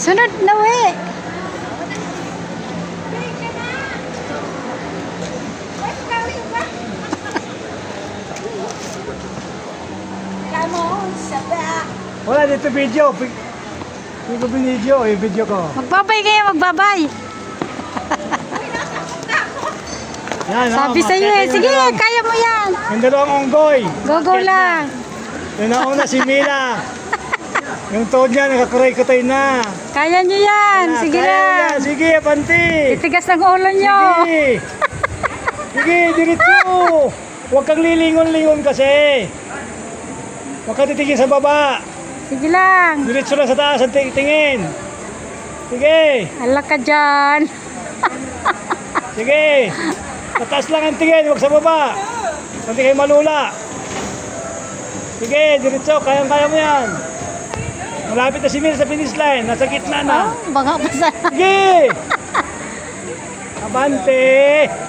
Sunod na we. Wala dito video. Hindi ko binidyo. Video ko. Magbabay kayo, magbabay. Yan, Sabi sa iyo eh. Sige, kaya mo yan. Yung dalawang onggoy. Go lang. Yung nauna si Mila. Yung toad niya, nakakuray-kutay na. Kaya nyo yan. Sige Kaya lang. niya. Sige, panti. Itigas ng ulo nyo. Sige. Sige, diretso. Huwag kang lilingon-lingon kasi. Huwag ka titingin sa baba. Sige lang. Diretso lang sa taas ang tingin. Sige. Hala ka dyan. Sige. Sa taas lang ang tingin, huwag sa baba. Hindi kayo malula. Sige, diretso. Kayang-kaya mo yan. Malapit na si Mila sa finish line. Nasa gitna na. Baka pa sa... Sige. Abante.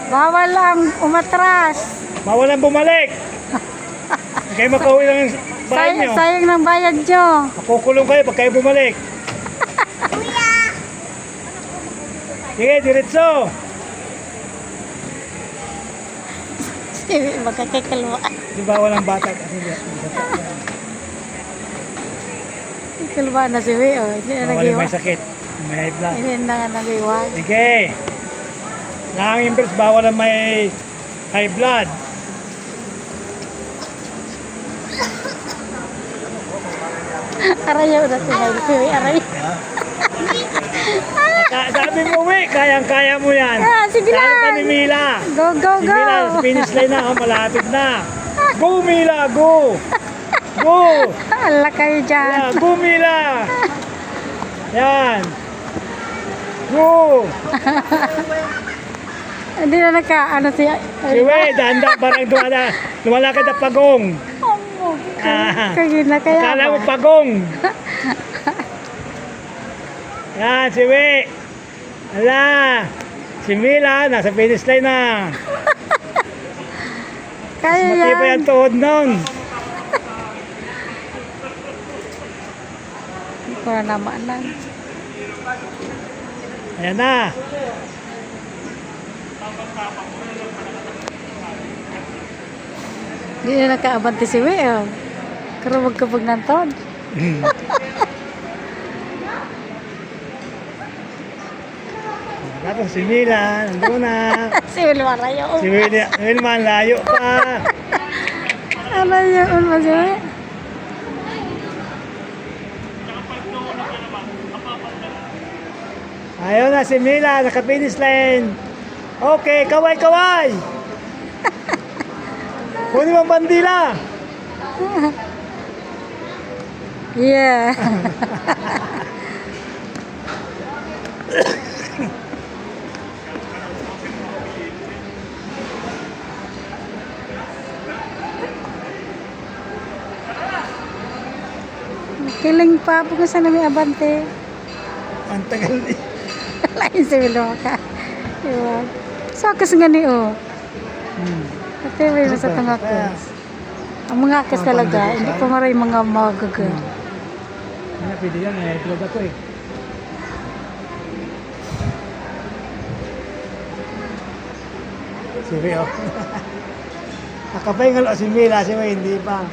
Bawal lang umatras. Bawal ang bumalik. Hindi kayo makauwi ng bahay niyo. Sayang ng bayad nyo. Makukulong kayo pag kayo bumalik. Sige, diretso. Sige, magkakikalwa. Di ba walang bata? Kikalwa na si Weo. Hindi na Bawal yung nag-iwan. may sakit. May high blood. Hindi na nga nag-iwan. Sige. Nakang-impress, bawal ang may high blood. Arayaw na si Weo. Arayaw. Sabi mo, we, kayang-kaya mo yan. Sige Lalo ka lang. ni Mila. Go, go, Si go. Mila, finish line na, malapit na. Go, Mila, go. Go. Hala kayo dyan. Yeah, go, Mila. Yan. Go. Hindi na ano siya. Si we, dahan-dahan, parang lumalakad na pagong. Kaya na kaya. Akala mo pagong. Yan, si we. Ala. Si Mila, nasa finish line na. Kaya Mati pa yan. yung tuhod nun. Hindi ko na naman lang. Ayan na. Hindi na nakaabante si Weo. Pero magkabag ng tod. Tapos si Mila, nandun na. Si Weo malayo. Si Wilman, layo pa. Alayo pa si Weo. Ayun na si Mila, naka-finish line. Okay, kaway-kaway. Kunin mo ang bandila. Yeah. Kiling pa po sa namin abante. Ang tagal ni. Lain si Weo ka. Diba? So, akas nga ni o. Ate, may sa itong akas. Ang mga akas talaga, hindi pa maray mga magaga. Ano, pwede yan, i-upload ako eh. Si Rio. Nakapahingal o si Mila, si May hindi pa.